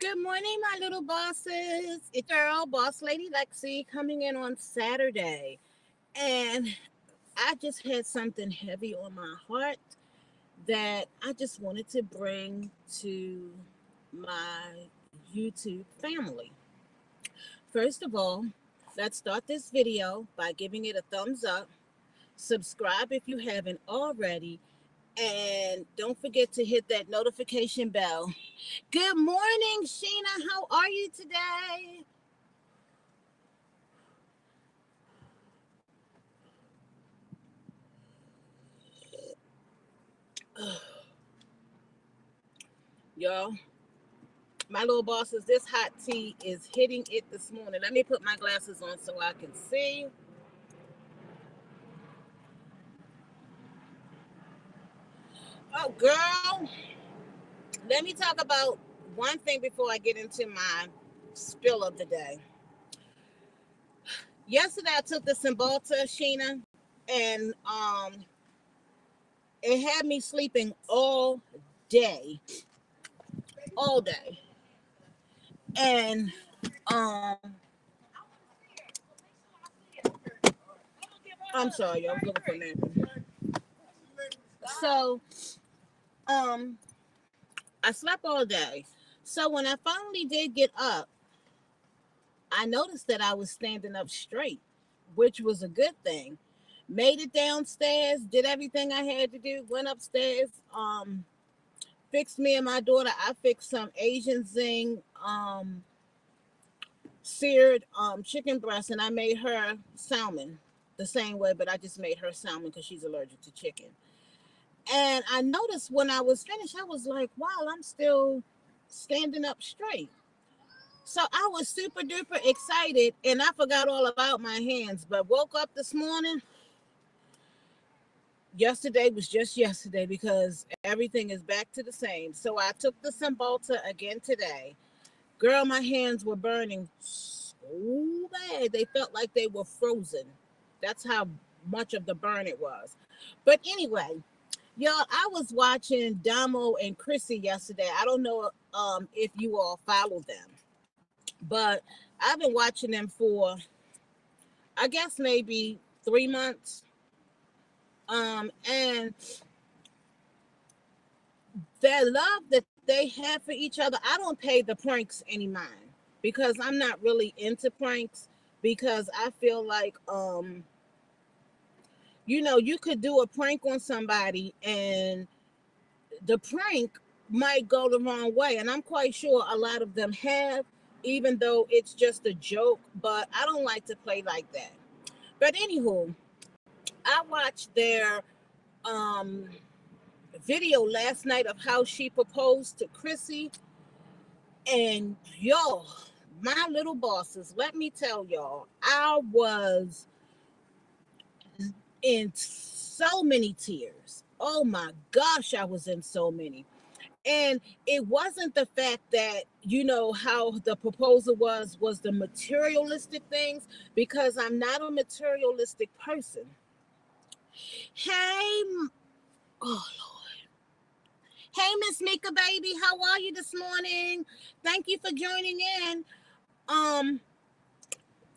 Good morning, my little bosses. It's your girl, Boss Lady Lexi, coming in on Saturday. And I just had something heavy on my heart that I just wanted to bring to my YouTube family. First of all, let's start this video by giving it a thumbs up. Subscribe if you haven't already. And don't forget to hit that notification bell. Good morning, Sheena. How are you today? Y'all, my little bosses, this hot tea is hitting it this morning. Let me put my glasses on so I can see. Oh, girl, let me talk about one thing before I get into my spill of the day. Yesterday, I took the Cymbalta, Sheena, and it had me sleeping day, all day. And um, I'm sorry, I was looking for a napkin. So, um, I slept all day. So when I finally did get up, I noticed that I was standing up straight, which was a good thing. Made it downstairs, did everything I had to do, went upstairs, fixed me and my daughter. I fixed some Asian zing seared chicken breast, and I made her salmon the same way, but I just made her salmon because she's allergic to chicken. And I noticed when I was finished, I was like, wow, I'm still standing up straight. So I was super duper excited and I forgot all about my hands. But woke up this morning. Yesterday was just yesterday because everything is back to the same. So I took the Cymbalta again today. Girl, my hands were burning so bad. They felt like they were frozen. That's how much of the burn it was. But anyway, y'all, I was watching Damo and Chrissy yesterday. I don't know if you all follow them, but I've been watching them for, I guess, maybe 3 months. And their love that they have for each other, I don't pay the pranks any mind because I'm not really into pranks because I feel like, you could do a prank on somebody and the prank might go the wrong way. And I'm quite sure a lot of them have, even though it's just a joke, but I don't like to play like that. But anywho, I watched their um, video last night of how she proposed to Chrissy. And y'all, my little bosses, let me tell y'all, I was in so many tears. Oh my gosh, I was in so many. And it wasn't the fact that, how the proposal was the materialistic things, because I'm not a materialistic person. Hey, oh Lord. Hey, Miss Mika, baby, how are you this morning? Thank you for joining in. Um,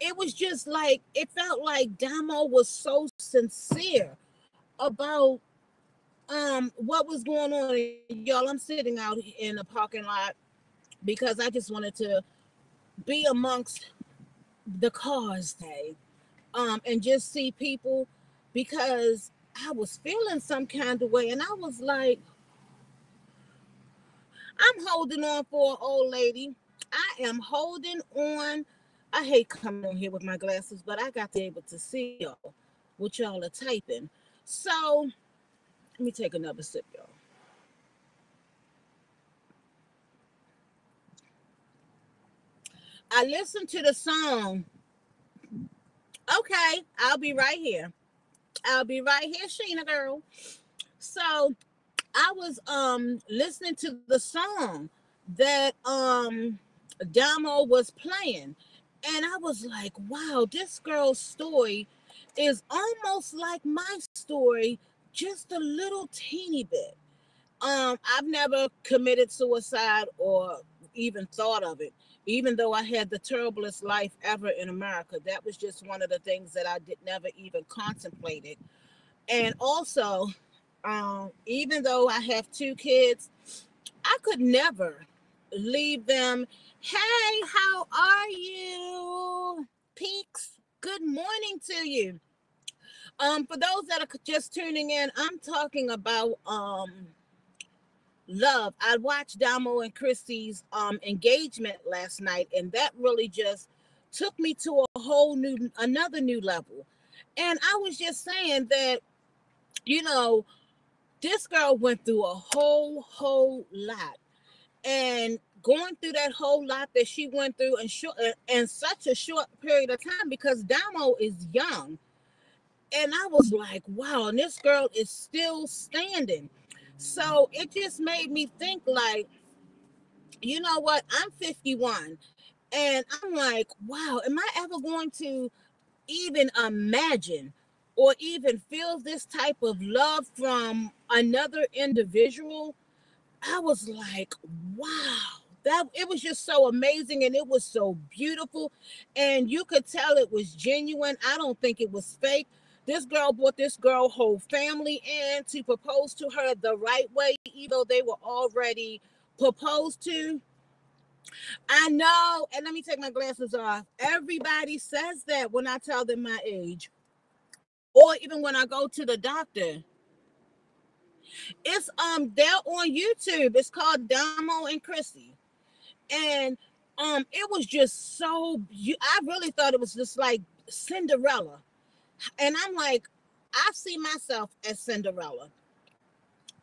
it was just like, it felt like Damo was so sincere about what was going on. Y'all, I'm sitting out in the parking lot because I just wanted to be amongst the cars day, and just see people, because I was feeling some kind of way, and I was like, I'm holding on for an old lady. I am holding on. I hate coming on here with my glasses, but I got to be able to see y'all what y'all are typing. So let me take another sip, y'all. I listened to the song. Okay, I'll be right here. I'll be right here, Sheena girl. So I was listening to the song that Damo was playing, and I was like, wow, this girl's story is almost like my story, just a little teeny bit. I've never committed suicide or even thought of it. Even though I had the terriblest life ever in America, that was just one of the things that I did never even contemplated. And also, even though I have two kids, I could never leave them. Hey, how are you? Peaks. Good morning to you. For those that are just tuning in, I'm talking about love. I watched Damo and Christy's engagement last night, and that really just took me to a whole new, another new level. And I was just saying that, you know, this girl went through a whole lot, and going through that whole lot that she went through in such a short period of time, because Damo is young. And I was like, wow, and this girl is still standing. So it just made me think, like, you know what? I'm 51, and I'm like, wow, am I ever going to even imagine or even feel this type of love from another individual? I was like, wow, that it was just so amazing, and it was so beautiful, and you could tell it was genuine. I don't think it was fake. This girl brought this girl whole family in to propose to her the right way, even though they were already proposed to. I know, and let me take my glasses off. Everybody says that when I tell them my age, or even when I go to the doctor. It's they're on YouTube. It's called Damo and Chrissy. And it was just so I really thought it was just like Cinderella. And I'm like, I see myself as Cinderella.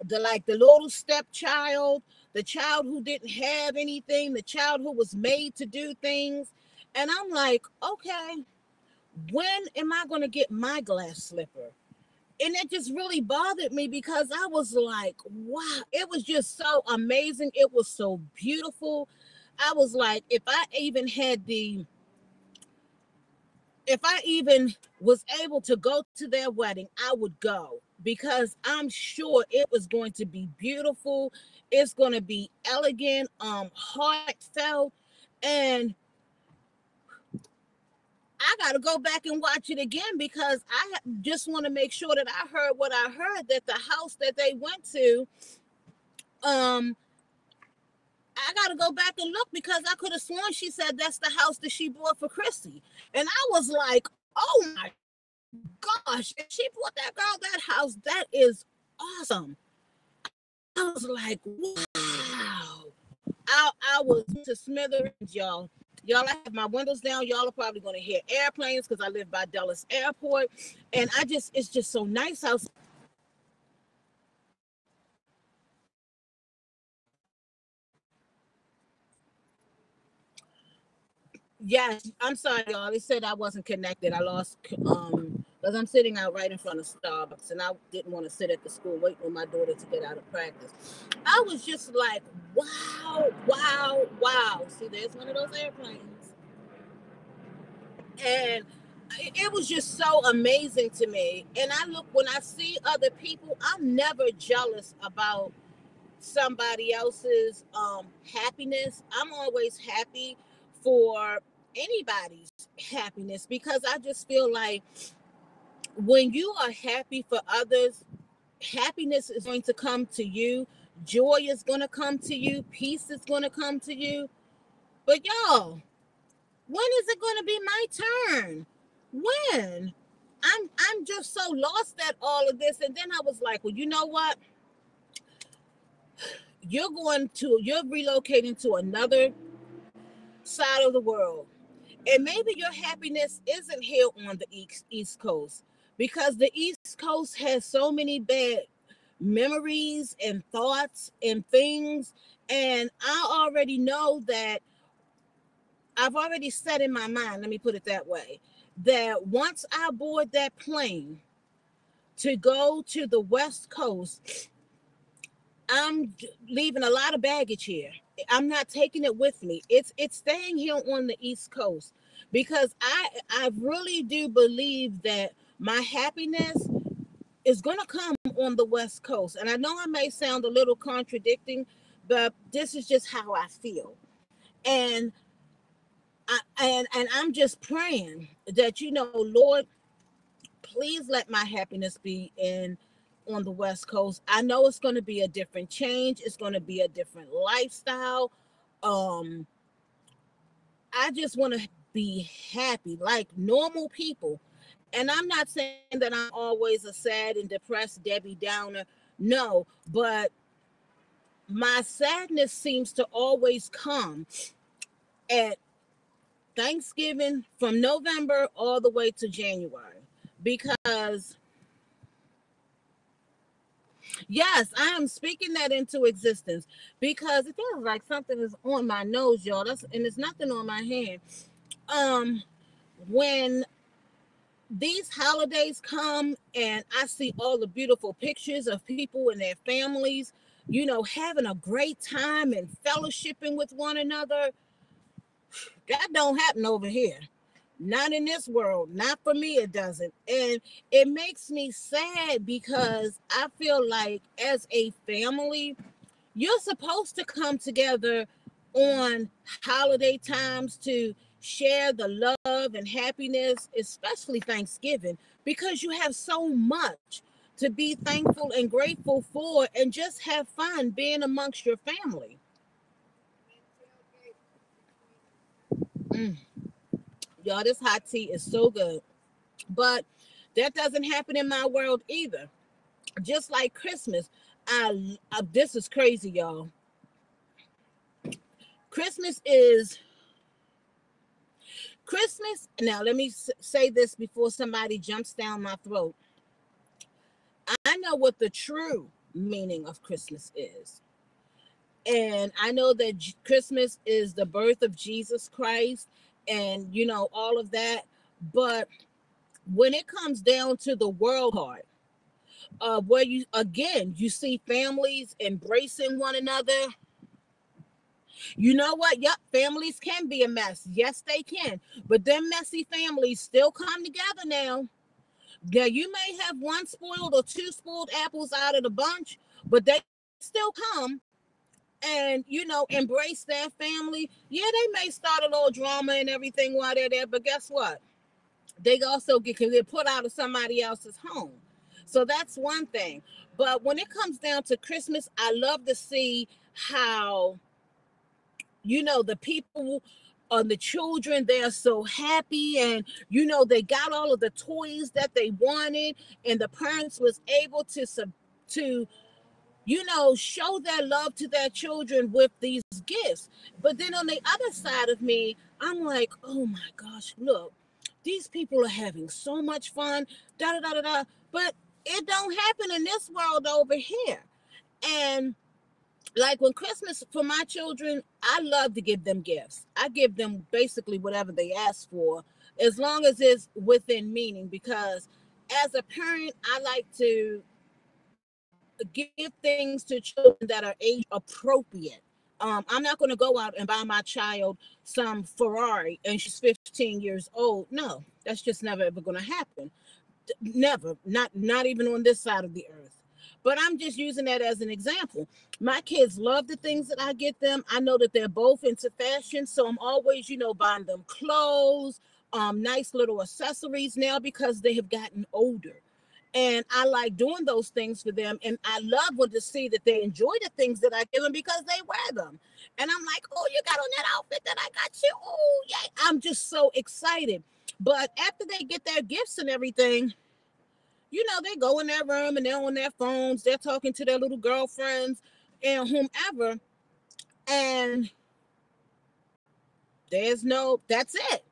The little stepchild, the child who didn't have anything, the child who was made to do things. And I'm like, okay, when am I going to get my glass slipper? And it just really bothered me, because I was like, wow, it was just so amazing. It was so beautiful. I was like, if I even was able to go to their wedding, I would go, because I'm sure it was going to be beautiful. It's going to be elegant, heartfelt, and I got to go back and watch it again, because I just want to make sure that I heard what I heard, that the house that they went to, um, I got to go back and look, because I could have sworn she said that's the house that she bought for Chrissy. And I was like, oh my gosh, if she bought that girl that house, that is awesome. I was like, wow. I was to smithereens, y'all. Y'all, I have my windows down. Y'all are probably going to hear airplanes, because I live by Dulles Airport. And it's just so nice outside. Yes, I'm sorry, y'all. They said I wasn't connected. I lost because I'm sitting out right in front of Starbucks, and I didn't want to sit at the school waiting on my daughter to get out of practice. I was just like, wow, wow, wow. See, there's one of those airplanes. And it was just so amazing to me. And I look, when I see other people, I'm never jealous about somebody else's happiness. I'm always happy for anybody's happiness, because I just feel like when you are happy for others, happiness is going to come to you, joy is going to come to you, peace is going to come to you. But y'all, when is it going to be my turn? When? I'm just so lost at all of this. And then I was like, well, you know what? You're relocating to another side of the world. And maybe your happiness isn't here on the East Coast, because the East Coast has so many bad memories and thoughts and things. And I already know that I've already set in my mind, let me put it that way, that once I board that plane to go to the West Coast, I'm leaving a lot of baggage here. I'm not taking it with me. It's staying here on the East Coast, because I really do believe that my happiness is going to come on the West Coast. And I know I may sound a little contradicting, but this is just how I feel. And and I'm just praying that, Lord, please let my happiness be in on the West Coast. I know it's going to be a different change. It's going to be a different lifestyle. Um, I just want to be happy like normal people. And I'm not saying that I'm always a sad and depressed Debbie Downer. No, but my sadness seems to always come at Thanksgiving from November all the way to January. Because, yes, I am speaking that into existence because it feels like something is on my nose, y'all. And there's nothing on my hand. Um, when these holidays come and I see all the beautiful pictures of people and their families, having a great time and fellowshipping with one another, that don't happen over here. Not in this world. Not for me, it doesn't. And it makes me sad because I feel like as a family, you're supposed to come together on holiday times to share the love and happiness, especially Thanksgiving, because you have so much to be thankful and grateful for and just have fun being amongst your family. Mm. Y'all, this hot tea is so good. But that doesn't happen in my world either. Just like Christmas, this is crazy, y'all. Christmas is Christmas. Now, let me say this before somebody jumps down my throat. I know what the true meaning of Christmas is. And I know that Christmas is the birth of Jesus Christ and, all of that. But when it comes down to the world part, where you see families embracing one another. You know what? Yep, families can be a mess. Yes, they can. But them messy families still come together now. Yeah, you may have one spoiled or two spoiled apples out of the bunch, but they still come and, embrace their family. Yeah, they may start a little drama and everything while they're there, but guess what? They also get put out of somebody else's home. So that's one thing. But when it comes down to Christmas, I love to see how, the people the children, they're so happy and they got all of the toys that they wanted and the parents was able to show their love to their children with these gifts. But then on the other side of me, I'm like, oh my gosh, look, these people are having so much fun, da da da da da. But it don't happen in this world over here. And like when Christmas for my children, I love to give them gifts. I give them basically whatever they ask for, as long as it's within meaning. Because as a parent, I like to give things to children that are age appropriate. I'm not going to go out and buy my child some Ferrari and she's 15 years old. No, that's just never ever going to happen. Never, not even on this side of the earth. But I'm just using that as an example. My kids love the things that I get them. I know that they're both into fashion, so I'm always, buying them clothes, nice little accessories now because they have gotten older. And I like doing those things for them. And I love when to see that they enjoy the things that I give them because they wear them. And I'm like, oh, you got on that outfit that I got you. Oh, yeah. I'm just so excited. But after they get their gifts and everything, they go in their room and they're on their phones. They're talking to their little girlfriends and whomever. And that's it.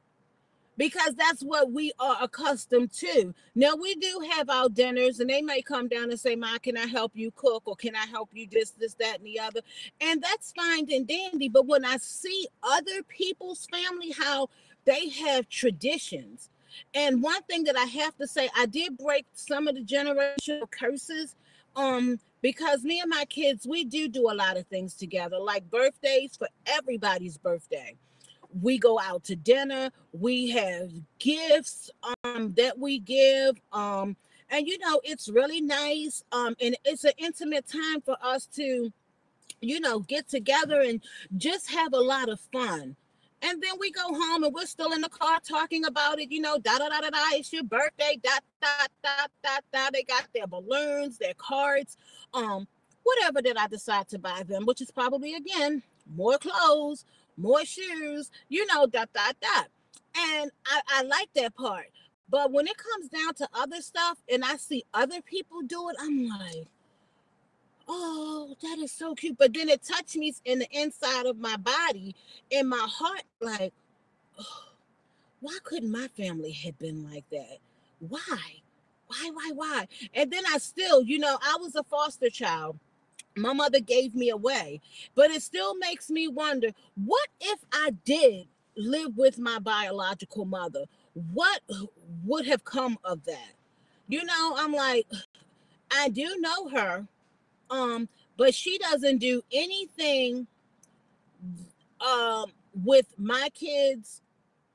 Because that's what we are accustomed to. Now, we do have our dinners, and they may come down and say, Ma, can I help you cook? Or can I help you this, that, and the other? And that's fine and dandy. But when I see other people's family, how they have traditions. And one thing that I have to say, I did break some of the generational curses. Because me and my kids, we do a lot of things together, like birthdays for everybody's birthday. We go out to dinner, we have gifts that we give, and it's really nice, and it's an intimate time for us to get together and just have a lot of fun. And then we go home and we're still in the car talking about it, da da da da da, it's your birthday, da da da da da. They got their balloons, their cards, um, whatever that I decide to buy them, which is probably again more clothes, more shoes, da da da. And I like that part. But when it comes down to other stuff and I see other people do it, I'm like, oh, that is so cute. But then it touched me in the inside of my body, in my heart, like, oh, why couldn't my family have been like that? Why? Why? And then I still, I was a foster child. My mother gave me away, but it still makes me wonder, what if I did live with my biological mother? What would have come of that? I'm like, I do know her, um, but she doesn't do anything with my kids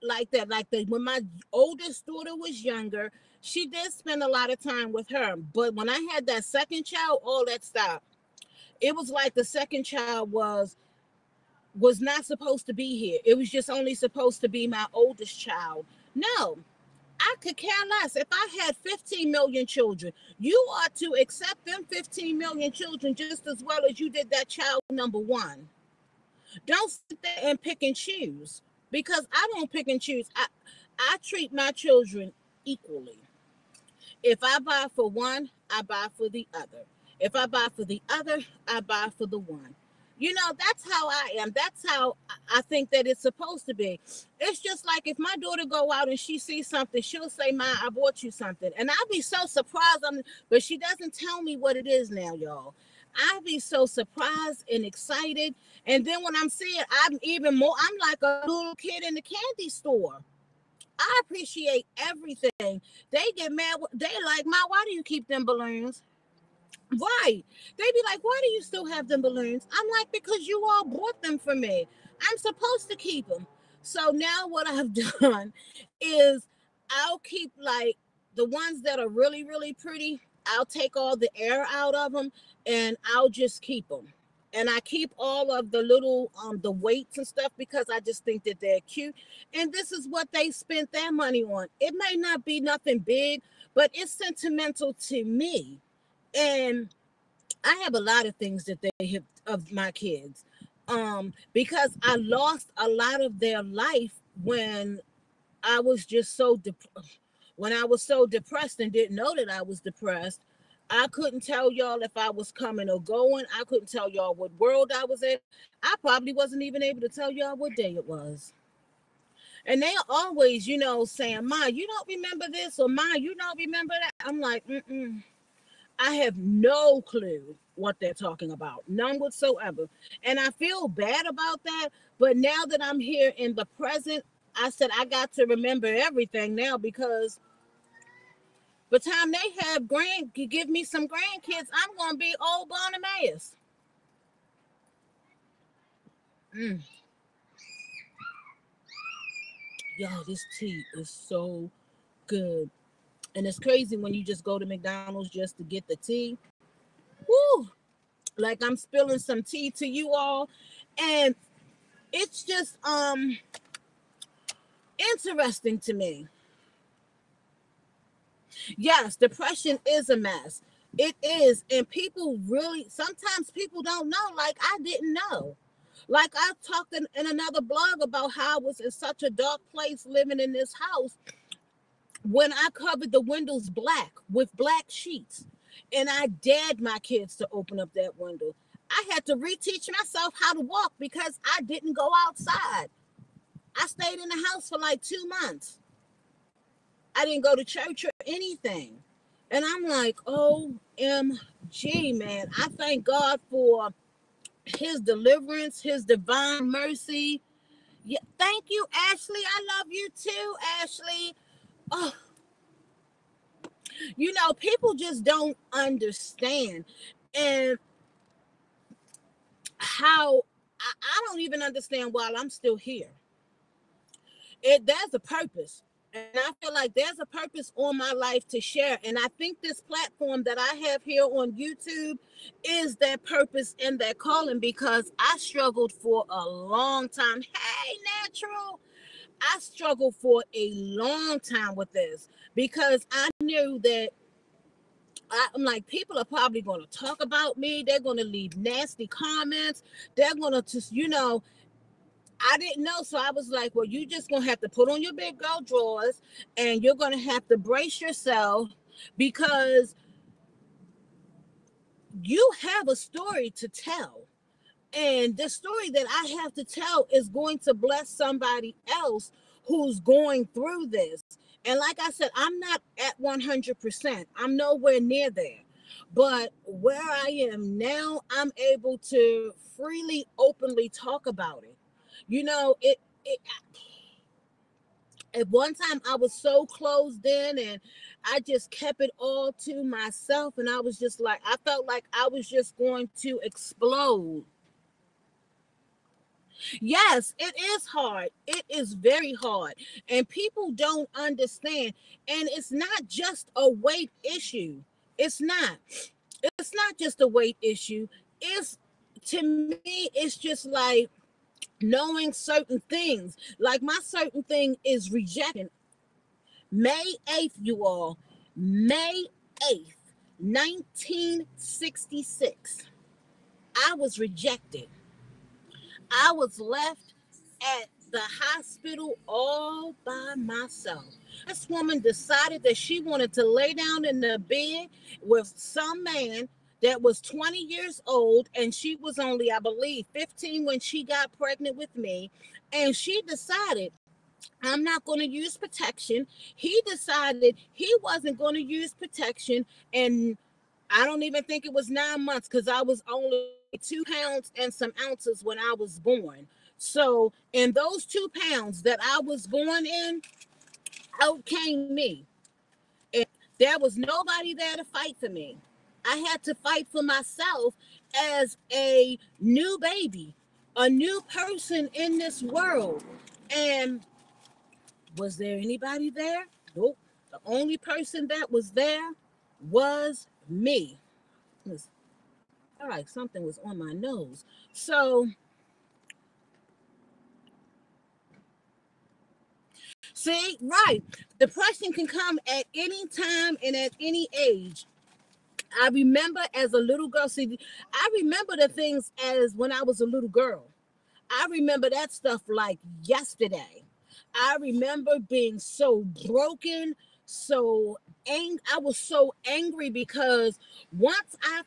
like that. Like when my oldest daughter was younger, she did spend a lot of time with her. But when I had that second child, all that stopped. It was like the second child was not supposed to be here. It was just only supposed to be my oldest child. No, I could care less. If I had 15 million children, you are to accept them 15 million children just as well as you did that child number one. Don't sit there and pick and choose, because I don't pick and choose. I treat my children equally. If I buy for one, I buy for the other. If I buy for the other, I buy for the one. That's how I am. That's how I think that it's supposed to be. It's just like if my daughter go out and she sees something, she'll say, "Ma, I bought you something," and I'll be so surprised. But she doesn't tell me what it is now, y'all. I'll be so surprised and excited, and then when I'm seeing, I'm even more. I'm like a little kid in the candy store. I appreciate everything. They get mad. They like, "Ma, why do you keep them balloons?" Right. They be like, "Why do you still have them balloons?" I'm like, "Because you all bought them for me. I'm supposed to keep them." So now what I've done is I'll keep like the ones that are really, really pretty. I'll take all the air out of them and I'll just keep them. And I keep all of the little the weights and stuff because I just think that they're cute. And this is what they spent their money on. It may not be nothing big, but it's sentimental to me. And I have a lot of things that they have of my kids, because I lost a lot of their life when I was just when I was so depressed and didn't know that I was depressed. I couldn't tell y'all if I was coming or going. I couldn't tell y'all what world I was in. I probably wasn't even able to tell y'all what day it was. And they always, saying, "Ma, you don't remember this," or "Ma, you don't remember that." I'm like, mm-mm. I have no clue what they're talking about, none whatsoever. And I feel bad about that. But now that I'm here in the present, I said I got to remember everything now, because by the time they have give me some grandkids, I'm going to be old Barnabas. Mm. Yo, this tea is so good. And it's crazy when you just go to McDonald's just to get the tea. Woo! Like I'm spilling some tea to you all. And it's just interesting to me. Yes, depression is a mess. It is. And people really, sometimes people don't know. Like I didn't know. Like I talked in another blog about how I was in such a dark place living in this house when I covered the windows black with black sheets. And I dared my kids to open up that window. I had to reteach myself how to walk because I didn't go outside. I stayed in the house for like 2 months. I didn't go to church or anything. And I'm like, OMG, man. I thank God for his deliverance, his divine mercy. Yeah, thank you, Ashley. I love you too, Ashley. Oh, people just don't understand. And how I don't even understand why I'm still here. There's a purpose. And I feel like there's a purpose on my life to share. And I think this platform that I have here on YouTube is that purpose and that calling, because I struggled for a long time. Hey, Natural. I struggled for a long time with this because I knew that I'm like, people are probably going to talk about me. They're going to leave nasty comments. They're going to just, I didn't know. So I was like, well, you just going to have to put on your big girl drawers and you're going to have to brace yourself because you have a story to tell. And the story that I have to tell is going to bless somebody else who's going through this. And like I said, I'm not at 100%. I'm nowhere near there. But where I am now, I'm able to freely, openly talk about it. It at one time I was so closed in and I just kept it all to myself. And I was just like, I felt like I was just going to explode. Yes, it is hard. It is very hard. And people don't understand. And it's not just a weight issue. It's not. It's not just a weight issue. It's, to me, it's just like knowing certain things. Like my certain thing is rejection. May 8th, you all. May 8th, 1966. I was rejected. I was left at the hospital all by myself. This woman decided that she wanted to lay down in the bed with some man that was 20 years old, and she was only, I believe, 15 when she got pregnant with me. And she decided, I'm not going to use protection. He decided he wasn't going to use protection. And I don't even think it was 9 months because I was only 2 pounds and some ounces when I was born. So, in those 2 pounds that I was born in, out came me. And there was nobody there to fight for me. I had to fight for myself as a new baby, a new person in this world. And was there anybody there? Nope. The only person that was there was me. All right, something was on my nose. So, see, right. Depression can come at any time and at any age. I remember as a little girl, see, I remember the things as when I was a little girl. I remember that stuff like yesterday. I remember being so broken, I was so angry because once I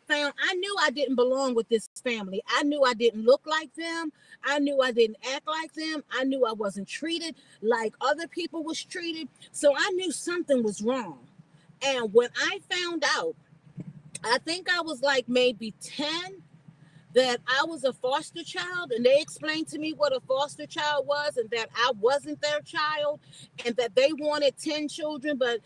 knew I didn't belong with this family. I knew I didn't look like them. I knew I didn't act like them. I knew I wasn't treated like other people was treated. So I knew something was wrong. And when I found out, I think I was like maybe 10, that I was a foster child, and they explained to me what a foster child was and that I wasn't their child, and that they wanted 10 children, but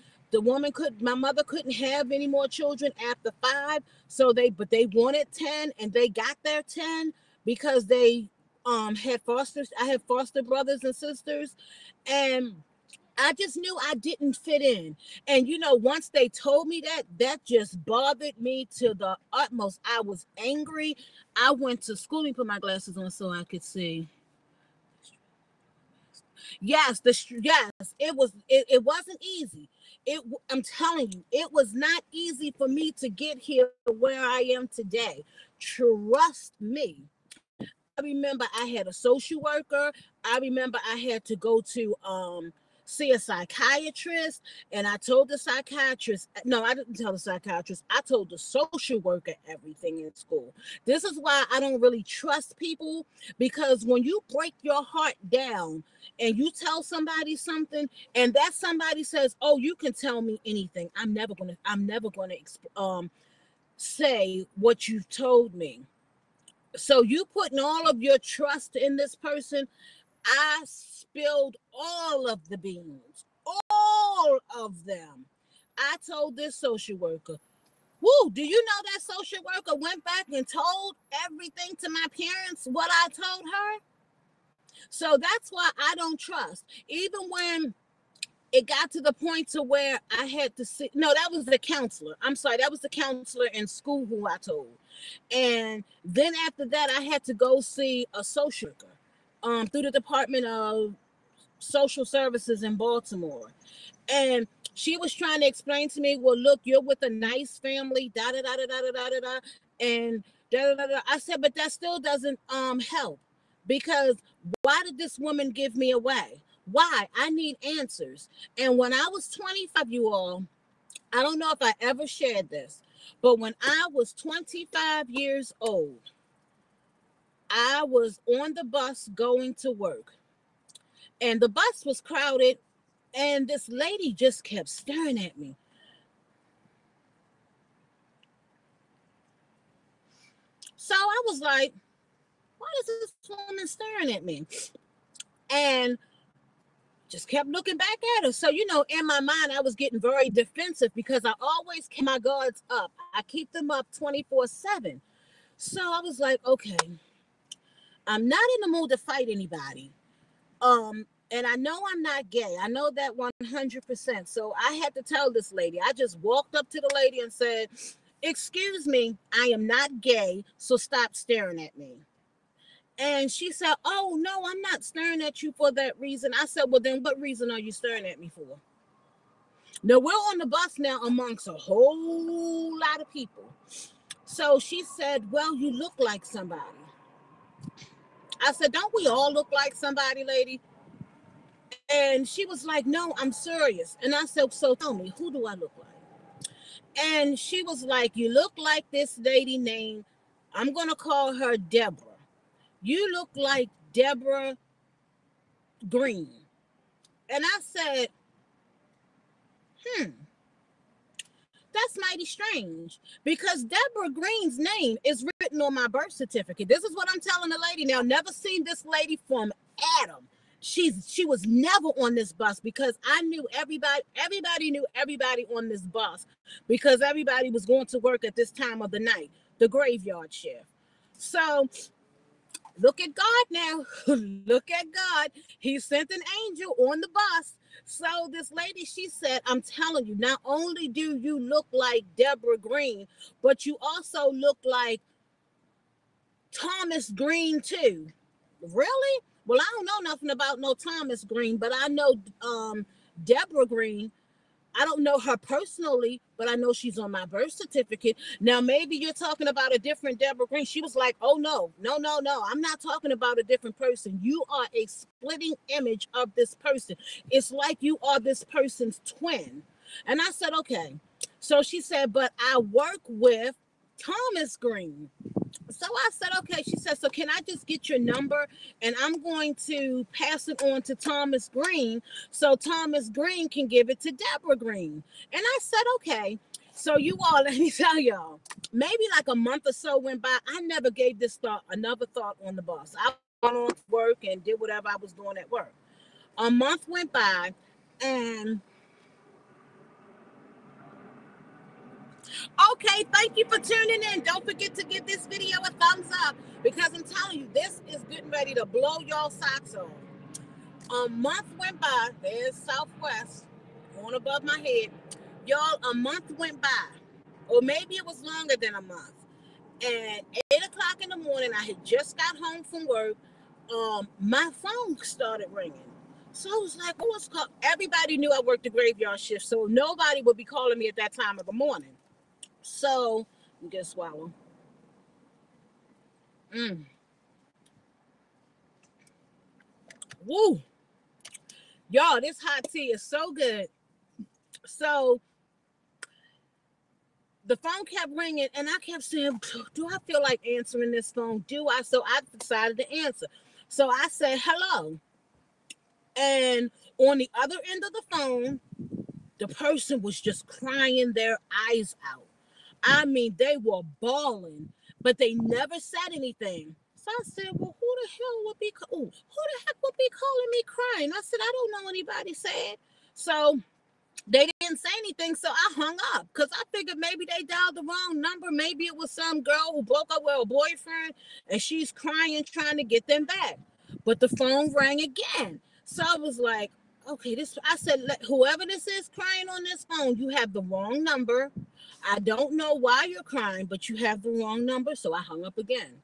my mother couldn't have any more children after 5. So they wanted 10, and they got their 10 because they I had foster brothers and sisters. And I just knew I didn't fit in. And once they told me that, that just bothered me to the utmost. I was angry. I went to school. Let me put my glasses on so I could see. Yes, it wasn't easy. I'm telling you, it was not easy for me to get here where I am today. Trust me. I remember I had a social worker. I remember I had to go to see a psychiatrist, and I told the psychiatrist, no, I didn't tell the psychiatrist. I told the social worker everything in school. This is why I don't really trust people, because when you break your heart down and you tell somebody something, and that somebody says, "Oh, you can tell me anything," I'm never gonna say what you've told me. So you putting all of your trust in this person. I spilled all of the beans, all of them. I told this social worker, woo, do you know that social worker went back and told everything to my parents, what I told her? So that's why I don't trust. Even when it got to the point to where I had to see. No, that was the counselor. I'm sorry, that was the counselor in school who I told. And then after that, I had to go see a social worker through the Department of Social Services in Baltimore. And she was trying to explain to me, well, look, you're with a nice family, da da da da da da da da, and da da da da. I said, but that still doesn't help, because why did this woman give me away? Why? I need answers. And when I was 25, you all, I don't know if I ever shared this, but when I was 25 years old, I was on the bus going to work, and the bus was crowded, and this lady just kept staring at me. So I was like, why is this woman staring at me? And just kept looking back at her. So, in my mind, I was getting very defensive because I always keep my guards up. I keep them up 24/7. So I was like, okay, I'm not in the mood to fight anybody. And I know I'm not gay. I know that 100%. So I had to tell this lady. I just walked up to the lady and said, excuse me, I am not gay, so stop staring at me. And she said, oh, no, I'm not staring at you for that reason. I said, well, then what reason are you staring at me for? Now, we're on the bus now amongst a whole lot of people. So she said, well, you look like somebody. I said, don't we all look like somebody, lady? And she was like, no, I'm serious. And I said, so tell me, who do I look like? And she was like, you look like this lady named, I'm going to call her Deborah. You look like Deborah Green. And I said, that's mighty strange, because Deborah Green's name is written on my birth certificate. This is what I'm telling the lady now. Never seen this lady from Adam. She was never on this bus, because I knew everybody knew everybody on this bus, because everybody was going to work at this time of the night, the graveyard shift. So look at God now. Look at God. He sent an angel on the bus. So this lady, she said, I'm telling you, not only do you look like Deborah Green, but you also look like Thomas Green too. Really? Well, I don't know nothing about no Thomas Green, but I know Deborah Green. I don't know her personally, but I know she's on my birth certificate. Now, maybe you're talking about a different Deborah Green. She was like, oh, no, no, no, no. I'm not talking about a different person. You are a splitting image of this person. It's like you are this person's twin. And I said, okay. So she said, but I work with Thomas Green. So I said, okay. She said, so can I just get your number, and I'm going to pass it on to Thomas Green so Thomas Green can give it to Deborah Green. And I said, okay. So you all, let me tell y'all, maybe like a month or so went by. I never gave this thought another thought on the bus. I went on to work and did whatever I was doing at work. A month went by, and okay, thank you for tuning in. Don't forget to give this video a thumbs up, because I'm telling you, this is getting ready to blow y'all socks off. A month went by. There's Southwest going above my head. Y'all, a month went by, or maybe it was longer than a month. And 8 o'clock in the morning, I had just got home from work. My phone started ringing. So I was like, what's called? Everybody knew I worked the graveyard shift, so nobody would be calling me at that time of the morning. So, get swallow. Mm. Woo. Y'all, this hot tea is so good. So, the phone kept ringing, and I kept saying, do I feel like answering this phone? Do I? So, I decided to answer. So, I said, hello. And on the other end of the phone, the person was just crying their eyes out. I mean, they were bawling, but they never said anything. So I said, well, who the hell would be, who the heck would be calling me crying? I said, I don't know anybody said. So they didn't say anything, so I hung up, because I figured maybe they dialed the wrong number. Maybe it was some girl who broke up with her boyfriend, and she's crying, trying to get them back. But the phone rang again. So I was like, Okay, this I said, whoever this is crying on this phone, you have the wrong number. I don't know why you're crying, but you have the wrong number. So I hung up again.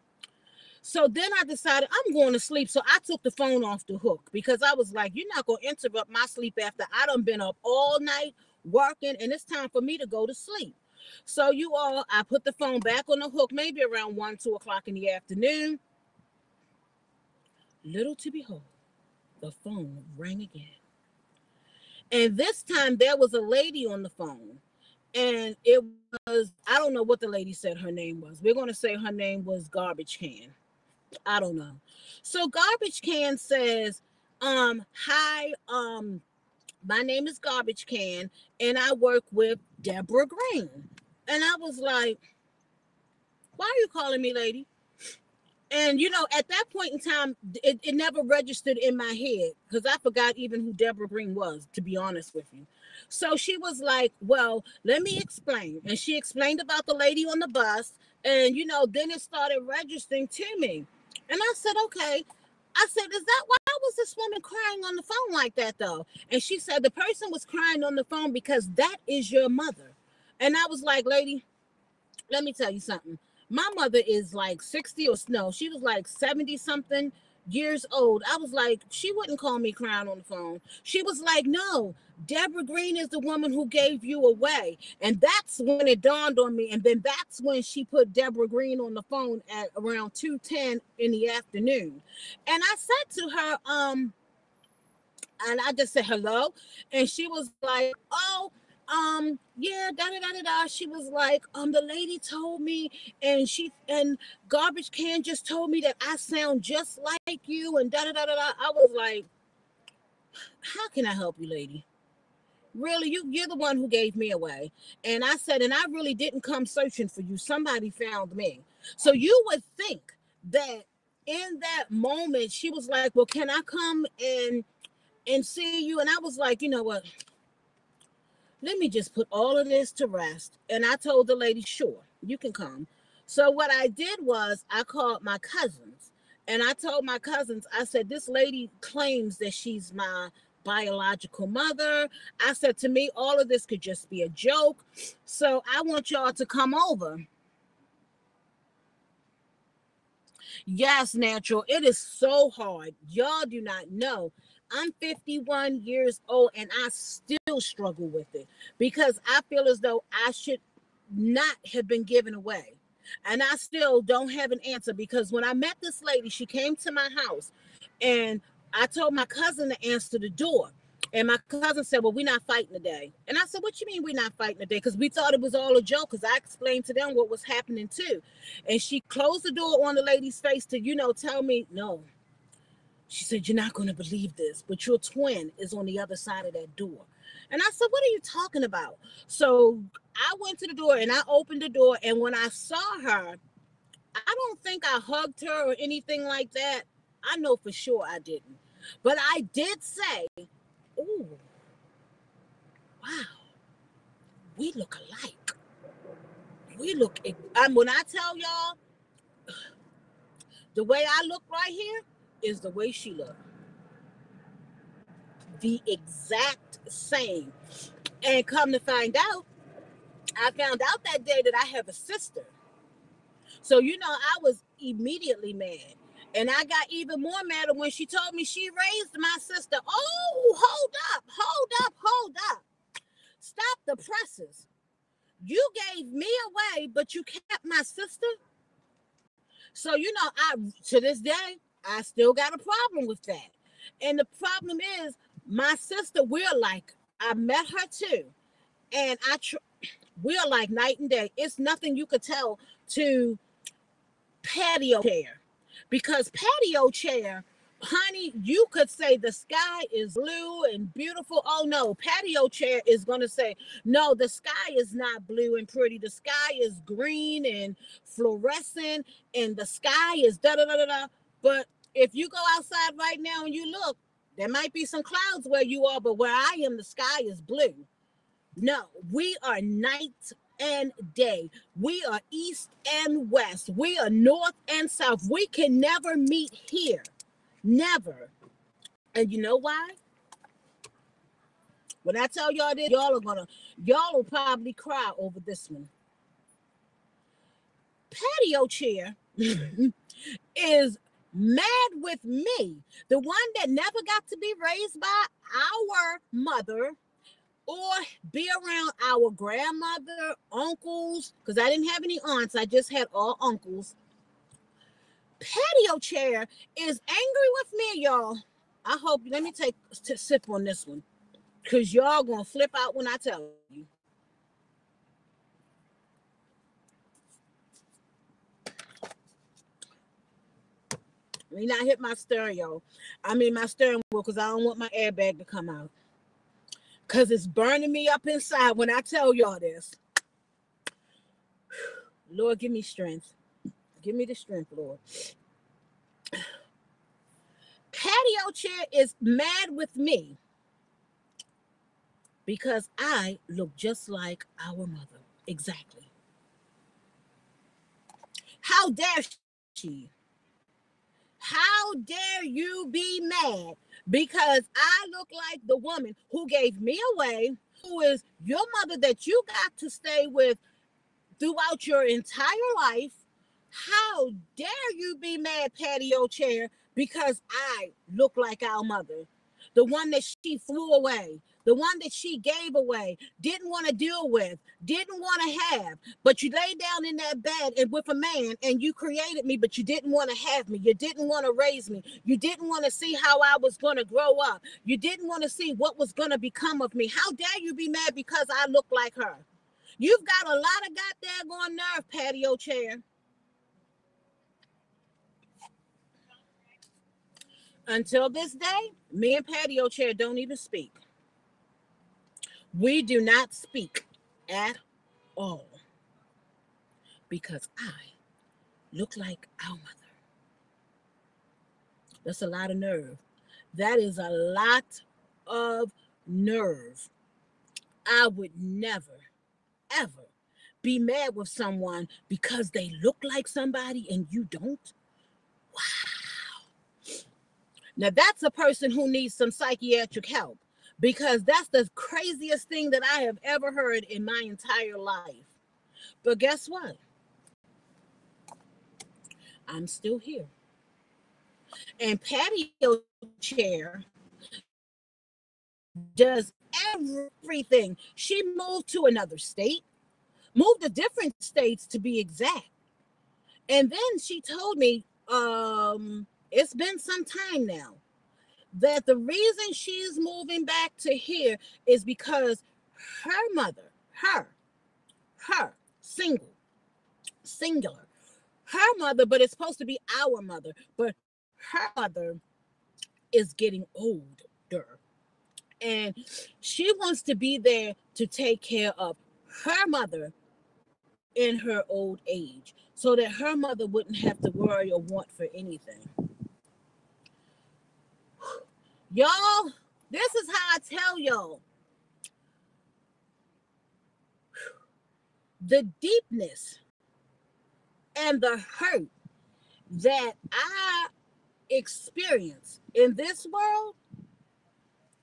So then I decided I'm going to sleep. So I took the phone off the hook because I was like, you're not going to interrupt my sleep after I done been up all night working and it's time for me to go to sleep. So you all, I put the phone back on the hook maybe around 1, 2 o'clock in the afternoon. Little to behold, the phone rang again. And this time there was a lady on the phone. And it was, I don't know what the lady said her name was. We're going to say her name was Garbage Can. I don't know. So Garbage Can says, hi, my name is Garbage Can, and I work with Deborah Green. And I was like, why are you calling me lady? And at that point in time, it never registered in my head because I forgot even who Deborah Green was, to be honest with you. So she was like, well, let me explain. And she explained about the lady on the bus. And then it started registering to me. And I said, okay. I said, is that why was this woman crying on the phone like that though? And she said the person was crying on the phone because that is your mother. And I was like, lady, let me tell you something. My mother is like 60 or no, she was like 70 something years old. I was like, she wouldn't call me crying on the phone. She was like, no, Deborah Green is the woman who gave you away. And that's when it dawned on me. And then that's when she put Deborah Green on the phone at around 2:10 in the afternoon. And I said to her, and I just said hello, and she was like, "Oh, yeah, da da da da da." She was like, the lady told me, and Garbage Can just told me that I sound just like you, and da da da da da." I was like, "How can I help you, lady? Really, you're the one who gave me away." And I said, "And I really didn't come searching for you. Somebody found me." So you would think that in that moment she was like, "Well, can I come and see you?" And I was like, you know what? Let me just put all of this to rest. And I told the lady, sure, you can come. So what I did was I called my cousins and I told my cousins, I said, this lady claims that she's my biological mother. I said, to me, all of this could just be a joke. So I want y'all to come over. Yes, natural. It is so hard. Y'all do not know. I'm 51 years old and I still struggle with it because I feel as though I should not have been given away. And I still don't have an answer because when I met this lady, she came to my house and I told my cousin to answer the door. And my cousin said, well, we're not fighting today. And I said, what you mean we're not fighting today? Because we thought it was all a joke because I explained to them what was happening too. And she closed the door on the lady's face to, tell me, no. She said, you're not going to believe this, but your twin is on the other side of that door. And I said, what are you talking about? So I went to the door and I opened the door. And when I saw her, I don't think I hugged her or anything like that. I know for sure I didn't. But I did say, ooh, wow, we look alike. We look, when I tell y'all, the way I look right here is the way she looked. The exact same. And come to find out, I found out that day that I have a sister. So, I was immediately mad. And I got even more mad when she told me she raised my sister. Oh, hold up, hold up, hold up. Stop the presses. You gave me away, but you kept my sister. So, I to this day, I still got a problem with that. And the problem is, my sister, we're like, I met her too. And we're like night and day. It's nothing you could tell to patio chair. Because patio chair, honey, you could say the sky is blue and beautiful. Oh no, patio chair is going to say, no, the sky is not blue and pretty. The sky is green and fluorescent and the sky is da da da da da. But if you go outside right now and you look, there might be some clouds where you are, but where I am, the sky is blue. No, we are night and day. We are east and west. We are north and south. We can never meet here. Never. And you know why? When I tell y'all this, y'all will probably cry over this one. Patio chair is mad with me, the one that never got to be raised by our mother or be around our grandmother, uncles, because I didn't have any aunts, I just had all uncles. Patio chair is angry with me, y'all. I hope, let me take a sip on this one, because y'all gonna flip out when I tell you. Let me not hit my stereo. I mean my steering wheel, because I don't want my airbag to come out. Because it's burning me up inside when I tell y'all this. Lord, give me strength. Give me the strength, Lord. Patio chair is mad with me because I look just like our mother. Exactly. How dare she? How dare you be mad because I look like the woman who gave me away, who is your mother that you got to stay with throughout your entire life? How dare you be mad, patio chair, because I look like our mother? The one that she flew away, the one that she gave away, didn't want to deal with, didn't want to have. But you lay down in that bed and with a man and you created me, but you didn't want to have me. You didn't want to raise me. You didn't want to see how I was going to grow up. You didn't want to see what was going to become of me. How dare you be mad because I look like her? You've got a lot of goddamn nerve, patio chair. Until this day, me and patio chair don't even speak. We do not speak at all because I look like our mother. That's a lot of nerve. That is a lot of nerve. I would never, ever be mad with someone because they look like somebody and you don't. Now that's a person who needs some psychiatric help, because that's the craziest thing that I have ever heard in my entire life. But guess what? I'm still here. And patio chair does everything. She moved to another state, moved to different states to be exact. And then she told me, it's been some time now, that the reason she's moving back to here is because her mother, her, singular, her mother, but it's supposed to be our mother, but her mother is getting older. And she wants to be there to take care of her mother in her old age so that her mother wouldn't have to worry or want for anything. Y'all, this is how I tell y'all the deepness and the hurt that I experience in this world.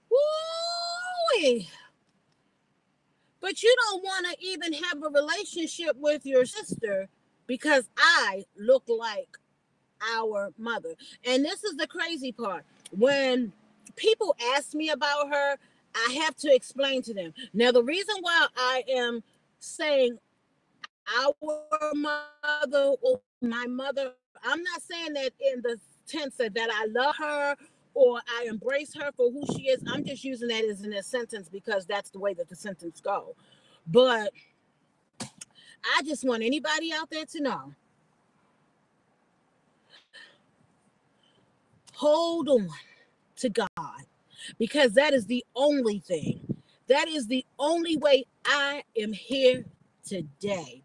Woo! But you don't want to even have a relationship with your sister because I look like our mother. And this is the crazy part. When people ask me about her, I have to explain to them. Now, the reason why I am saying our mother or my mother, I'm not saying that in the tense that I love her or I embrace her for who she is. I'm just using that as in a sentence because that's the way that the sentence go. But I just want anybody out there to know, hold on to God, because that is the only thing. That is the only way I am here today.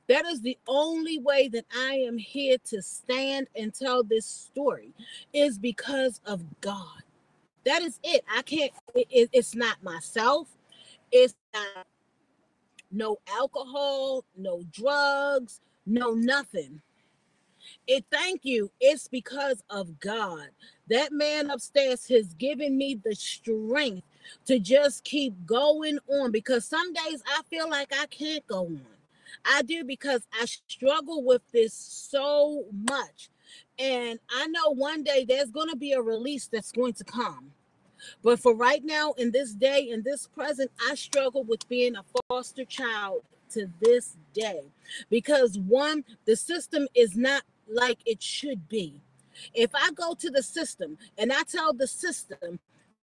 That is the only way that I am here to stand and tell this story, is because of God. That is it. I can't, it's not myself. It's not no alcohol, no drugs, no nothing. Thank you. It's because of God. That man upstairs has given me the strength to just keep going on, because some days I feel like I can't go on. I do, because I struggle with this so much. And I know one day there's going to be a release that's going to come. But for right now, in this day, in this present, I struggle with being a foster child to this day. Because one, the system is not like it should be. If I go to the system and I tell the system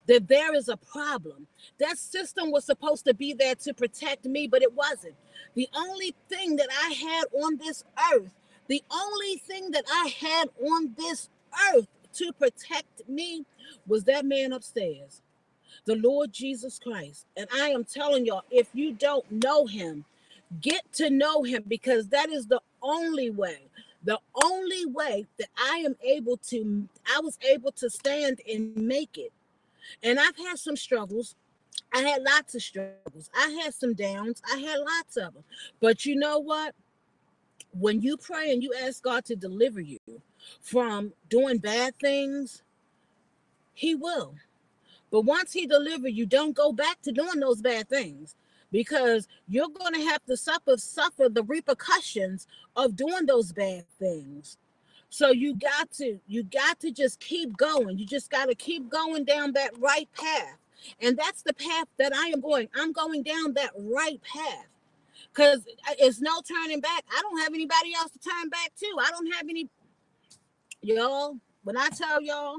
that there is a problem, that system was supposed to be there to protect me, but it wasn't. The only thing that I had on this earth, the only thing that I had on this earth to protect me was that man upstairs, the Lord Jesus Christ. And I am telling y'all, if you don't know him, get to know him, because that is the only way. The only way that I was able to stand and make it. And I've had some struggles. I had lots of struggles. I had some downs. I had lots of them. But you know what? When you pray and you ask God to deliver you from doing bad things, he will. But once he delivers you, don't go back to doing those bad things, because you're going to have to suffer the repercussions of doing those bad things. So you got to just keep going. You just got to keep going down that right path. And that's the path that I am going. I'm going down that right path, because it's no turning back. I don't have anybody else to turn back to. I don't have any, y'all. When I tell y'all,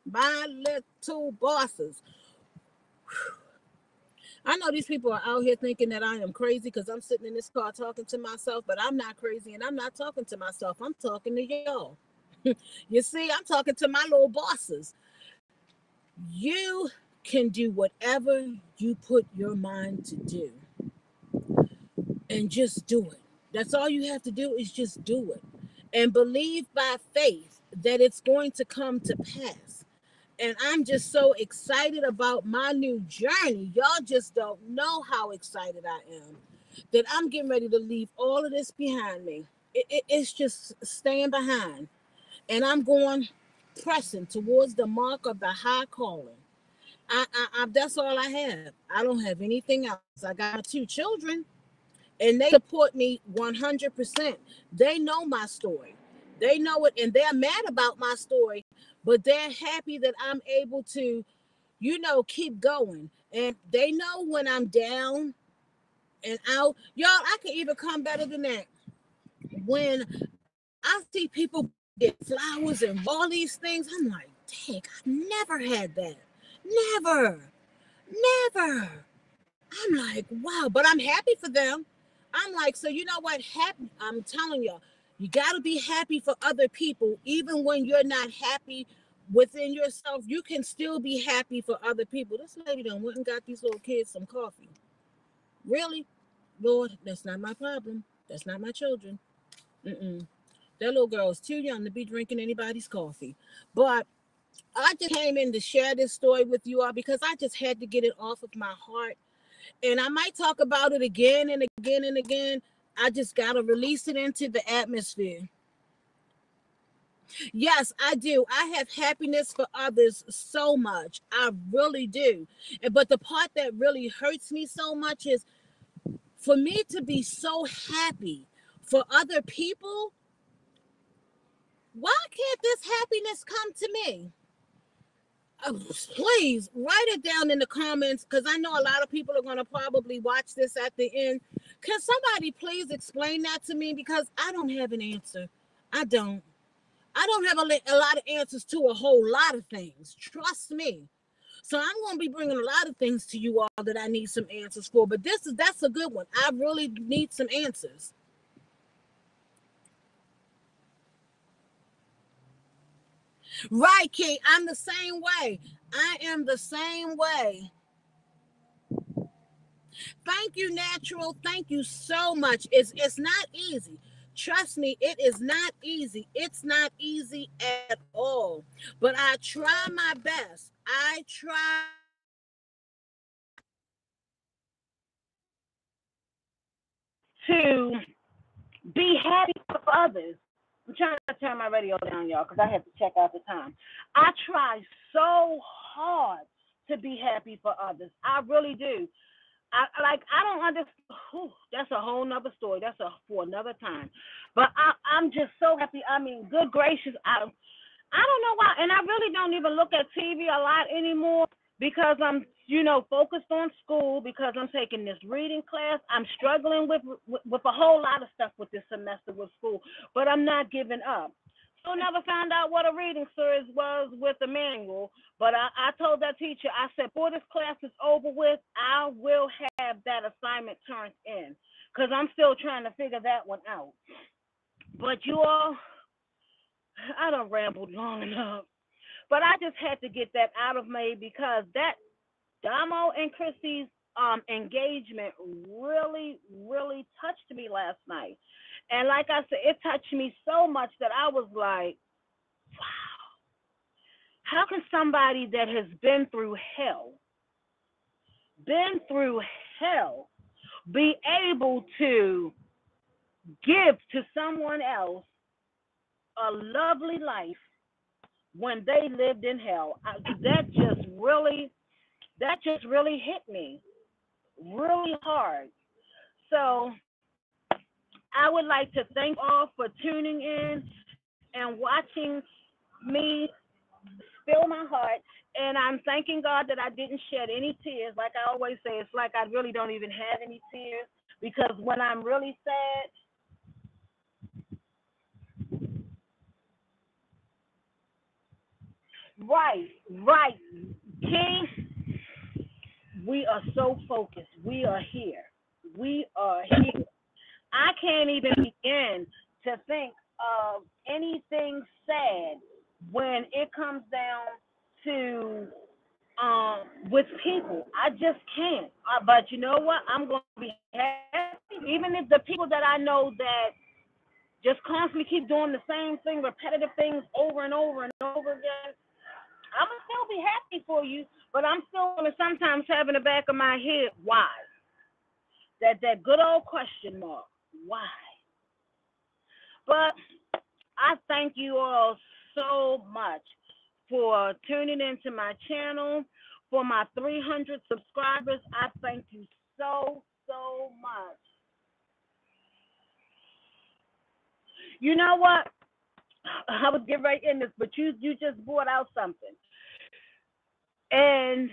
my little bosses, I know these people are out here thinking that I am crazy because I'm sitting in this car talking to myself, but I'm not crazy and I'm not talking to myself. I'm talking to y'all. You see, I'm talking to my little bosses. You can do whatever you put your mind to do, and just do it. That's all you have to do, is just do it. And believe by faith that it's going to come to pass. And I'm just so excited about my new journey. Y'all just don't know how excited I am that I'm getting ready to leave all of this behind me. It's just staying behind. And I'm going, pressing towards the mark of the high calling. That's all I have. I don't have anything else. I got my two children, and they support me 100%. They know my story. They know it, and they're mad about my story, but they're happy that I'm able to, keep going. And they know when I'm down and out. Y'all, I can even come better than that. When I see people get flowers and all these things, I'm like, dang, I never had that. Never, never. I'm like, wow, but I'm happy for them. I'm like, so you know what? Happy. I'm telling you, you got to be happy for other people, even when you're not happy within yourself. You can still be happy for other people. This lady done went and got these little kids some coffee. Really, Lord, that's not my problem. That's not my children. Mm-mm. That little girl is too young to be drinking anybody's coffee. But I just came in to share this story with you all because I just had to get it off of my heart. And I might talk about it again and again and again. I just got to release it into the atmosphere. Yes, I do. I have happiness for others so much. I really do. But the part that really hurts me so much is for me to be so happy for other people. Why can't this happiness come to me? Please write it down in the comments, because I know a lot of people are going to probably watch this at the end. Can somebody please explain that to me? Because I don't have an answer. I don't. I don't have a lot of answers to a whole lot of things. Trust me. So I'm going to be bringing a lot of things to you all that I need some answers for. But that's a good one. I really need some answers. Right, Key. I'm the same way. I am the same way. Thank you, Natural. Thank you so much. It's not easy. Trust me, it is not easy. It's not easy at all. But I try my best. I try to be happy for others. I'm trying to turn my radio down, y'all, because I have to check out the time. I try so hard to be happy for others. I really do. I don't understand. That's a whole nother story. That's for another time. But I'm just so happy. I mean, good gracious, I don't know why, and I really don't even look at TV a lot anymore because I'm, focused on school because I'm taking this reading class. I'm struggling with a whole lot of stuff with this semester with school, but I'm not giving up. So never found out what a reading series was with the manual, but I told that teacher, I said, before this class is over with, I will have that assignment turned in because I'm still trying to figure that one out. But you all, I done rambled long enough. But I just had to get that out of me because that Damo and Chrissy's engagement really, really touched me last night. And like I said, it touched me so much that I was like, wow, how can somebody that has been through hell, be able to give to someone else a lovely life when they lived in hell? That just really hit me really hard. So I would like to thank all for tuning in and watching me spill my heart. And I'm thanking God that I didn't shed any tears. Like I always say, it's like I really don't even have any tears because when I'm really sad, right, right, King, we are so focused. We are here. We are here. I can't even begin to think of anything sad when it comes down to with people. I just can't. But you know what? I'm going to be happy, even if the people that I know that just constantly keep doing the same thing, repetitive things over and over and over again. I'm gonna still be happy for you, but I'm still gonna sometimes have in the back of my head why. That good old question mark. Why? But I thank you all so much for tuning into my channel. For my 300 subscribers, I thank you so much. You know what? I was getting right in this, but you just brought out something. And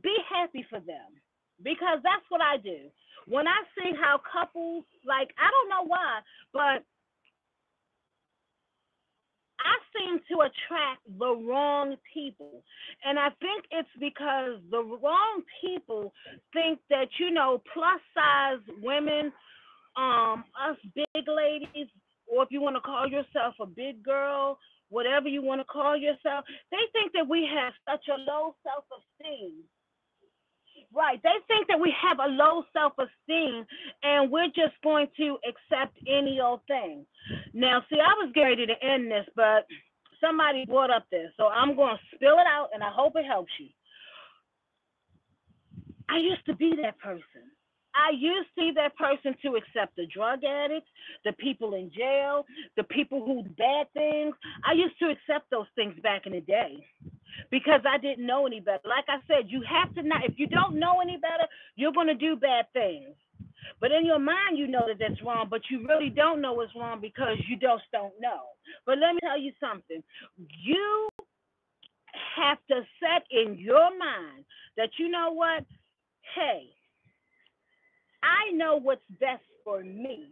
be happy for them because that's what I do. When I see how couples, like, I don't know why, but I seem to attract the wrong people. And I think it's because the wrong people think that, plus size women, us big ladies, or if you want to call yourself a big girl, whatever you want to call yourself, they think that we have such a low self esteem. Right. They think that we have a low self esteem and we're just going to accept any old thing. Now, see, I was getting ready to end this, but somebody brought up this. So I'm going to spill it out and I hope it helps you. I used to be that person. I used to be that person to accept the drug addicts, the people in jail, the people who do bad things. I used to accept those things back in the day because I didn't know any better. Like I said, you have to not, if you don't know any better, you're going to do bad things. But in your mind, you know that that's wrong, but you really don't know it's wrong because you just don't know. But let me tell you something. You have to set in your mind that, you know what? Hey, I know what's best for me.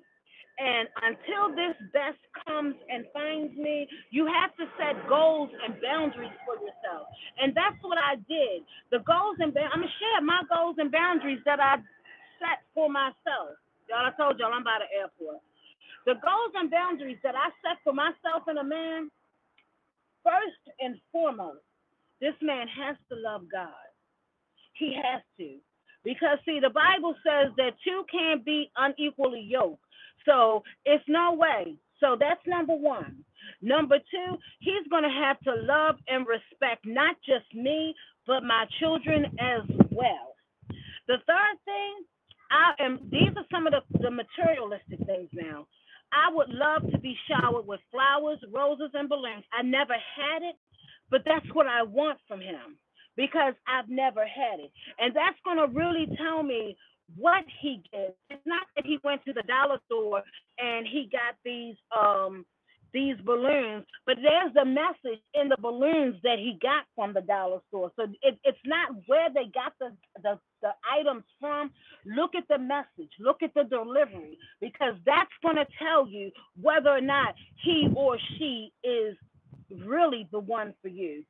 And until this best comes and finds me, you have to set goals and boundaries for yourself. And that's what I did. The goals and I'm going to share my goals and boundaries that I set for myself. Y'all, I told y'all I'm by the airport. The goals and boundaries that I set for myself and a man, first and foremost, this man has to love God. He has to. Because, see, the Bible says that two can't be unequally yoked. So it's no way. So that's number one. Number two, he's going to have to love and respect not just me, but my children as well. The third thing, these are some of the materialistic things now. I would love to be showered with flowers, roses, and balloons. I never had it, but that's what I want from him because I've never had it. And that's going to really tell me what he gets. It's not that he went to the dollar store and he got these balloons, but there's the message in the balloons that he got from the dollar store. So it's not where they got the items from. Look at the message, look at the delivery, because that's going to tell you whether or not he or she is really the one for you.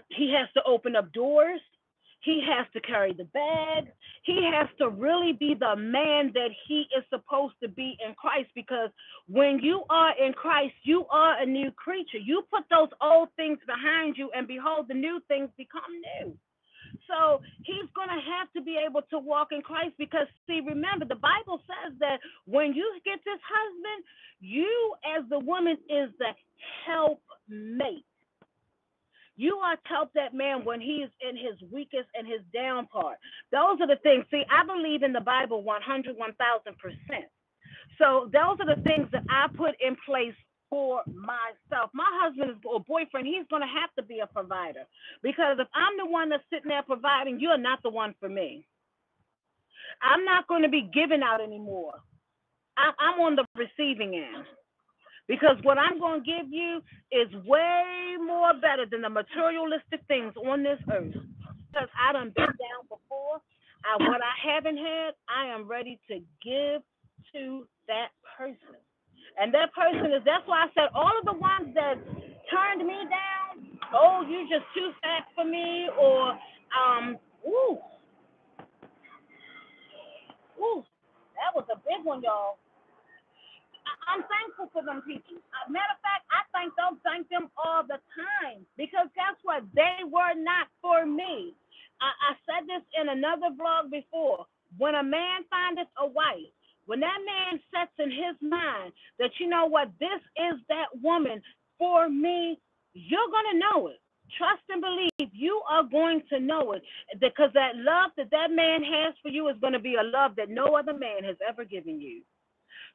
He has to open up doors. He has to carry the bag. He has to really be the man that he is supposed to be in Christ, because when you are in Christ, you are a new creature. You put those old things behind you, and behold, the new things become new. So he's going to have to be able to walk in Christ because, see, remember, the Bible says that when you get this husband, you as the woman is the helpmate. You are to help that man when he is in his weakest and his down part. Those are the things. See, I believe in the Bible 100, 1,000%. So those are the things that I put in place for myself. My husband or boyfriend, he's going to have to be a provider, because if I'm the one that's sitting there providing, you're not the one for me. I'm not going to be giving out anymore. I'm on the receiving end. Because what I'm going to give you is way more better than the materialistic things on this earth. Because I done been down before. What I haven't had, I am ready to give to that person. And that person that's why I said all of the ones that turned me down, oh, you just too fat for me, or, ooh, that was a big one, y'all. I'm thankful for them people. Matter of fact, I thank them all the time, because guess what? They were not for me. I said this in another vlog before. When a man findeth a wife, when that man sets in his mind that, you know what, this is that woman for me, you're going to know it. Trust and believe, you are going to know it, because that love that man has for you is going to be a love that no other man has ever given you.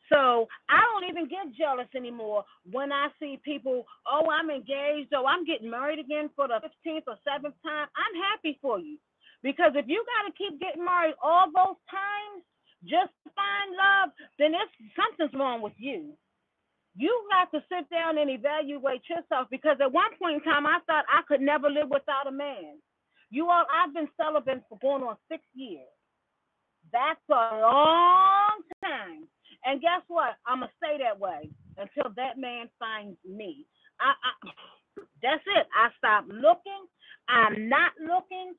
So I don't even get jealous anymore when I see people, oh, I'm engaged, oh, I'm getting married again for the 15th or 7th time. I'm happy for you. Because if you got to keep getting married all those times just to find love, then something's wrong with you. You got to sit down and evaluate yourself, because at one point in time, I thought I could never live without a man. I've been celibate for going on 6 years. That's a long time. And guess what? I'm going to stay that way until that man finds me. That's it. I stop looking. I'm not looking.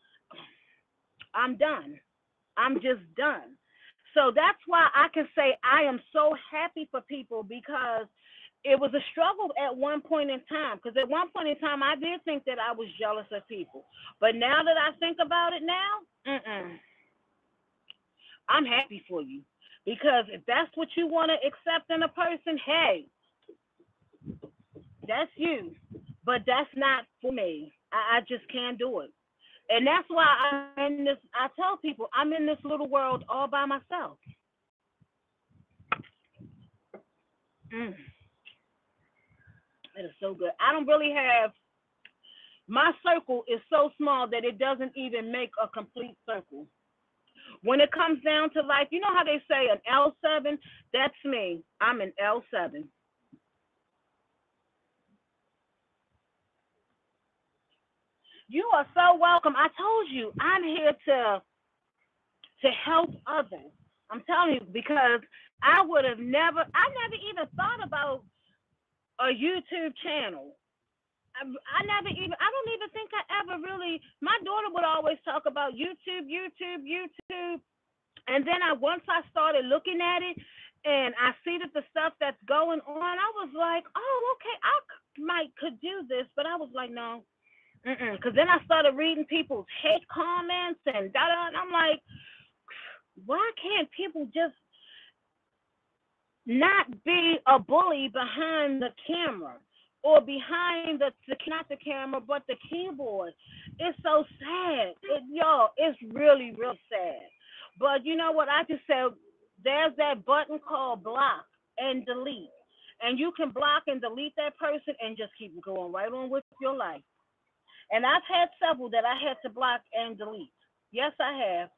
I'm done. I'm just done. So that's why I can say I am so happy for people, because it was a struggle at one point in time. Because at one point in time, I did think that I was jealous of people. But now that I think about it now, I'm happy for you. Because if that's what you want to accept in a person, hey, that's you. But that's not for me. I just can't do it. And that's why I tell people I'm in this little world all by myself. It is so good. I don't really have, my circle is so small that it doesn't even make a complete circle. When it comes down to life, you know how they say an L7? That's me. I'm an L7. You are so welcome. I told you, I'm here to help others. I'm telling you, because I never even thought about a YouTube channel. I don't even think I ever really, my daughter would always talk about YouTube. And then once I started looking at it and I see that the stuff that's going on, I was like, oh, okay, could do this. But I was like, no, because then I started reading people's hate comments and da-da, and I'm like, why can't people just not be a bully behind the camera? Or behind not the camera, but the keyboard. It's so sad. Y'all, it's really, really sad. But you know what? I just said, there's that button called block. and delete. And you can block and delete that person and just keep going right on with your life. And I've had several that I had to block and delete. Yes, I have.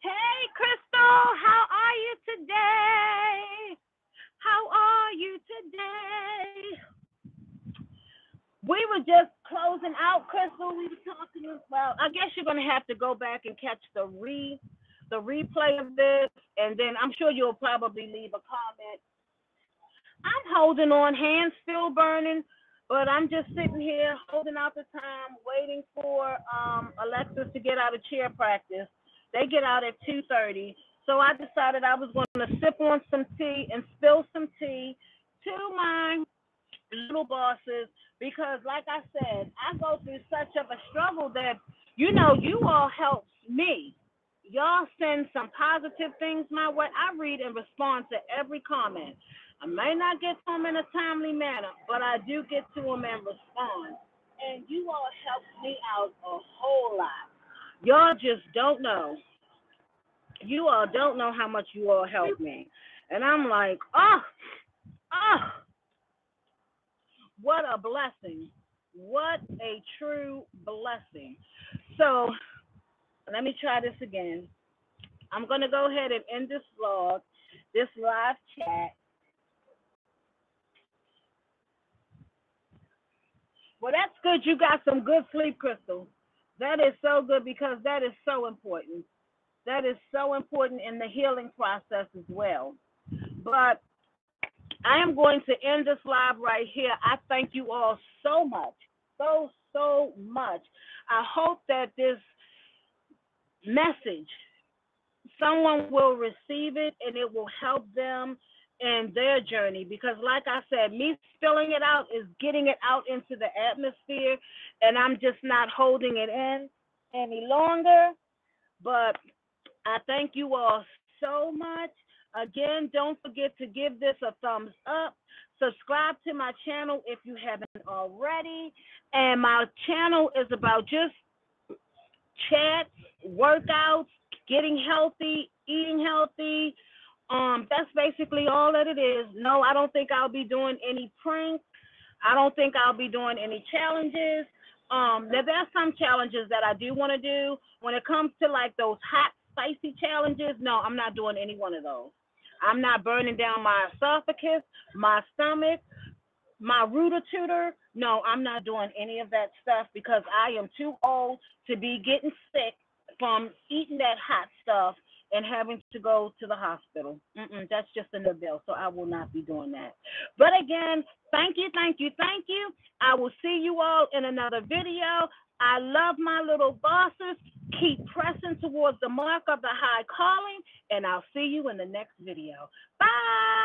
Hey, Crystal, how are you today? How are you today? We were just closing out, Crystal. We were talking about. I guess you're gonna have to go back and catch the replay of this, and then I'm sure you'll probably leave a comment. I'm holding on, hands still burning, but I'm just sitting here holding out the time, waiting for Alexis to get out of cheer practice. They get out at 2:30, so I decided I was going to sip on some tea and spill some tea to my little bosses because, like I said, I go through such of a struggle that you all help me. Y'all send some positive things my way. I read and respond to every comment. I may not get to them in a timely manner, but I do get to them and respond. And you all help me out a whole lot. Y'all just don't know. You all don't know how much you all help me. And I'm like, oh, what a blessing. What a true blessing. So let me try this again. I'm going to go ahead and end this vlog, this live chat. Well, that's good. You got some good sleep, Crystal. That is so good because that is so important. That is so important in the healing process as well. But I am going to end this live right here. I thank you all so much, so much. I hope that this message, someone will receive it and it will help them in their journey because like I said, me spilling it out is getting it out into the atmosphere and I'm just not holding it in any longer. But I thank you all so much. Again, don't forget to give this a thumbs up. Subscribe to my channel if you haven't already. And my channel is about just chats, workouts, getting healthy, eating healthy. That's basically all that it is. No, I don't think I'll be doing any pranks. I don't think I'll be doing any challenges. There's some challenges that I do want to do. When it comes to like those hot, spicy challenges, no, I'm not doing any one of those. I'm not burning down my esophagus, my stomach, my rooter tutor. No, I'm not doing any of that stuff because I am too old to be getting sick from eating that hot stuff and having to go to the hospital. That's just another bill, so I will not be doing that. But again, thank you, thank you, thank you. I will see you all in another video. I love my little bosses. Keep pressing towards the mark of the high calling, and I'll see you in the next video. Bye.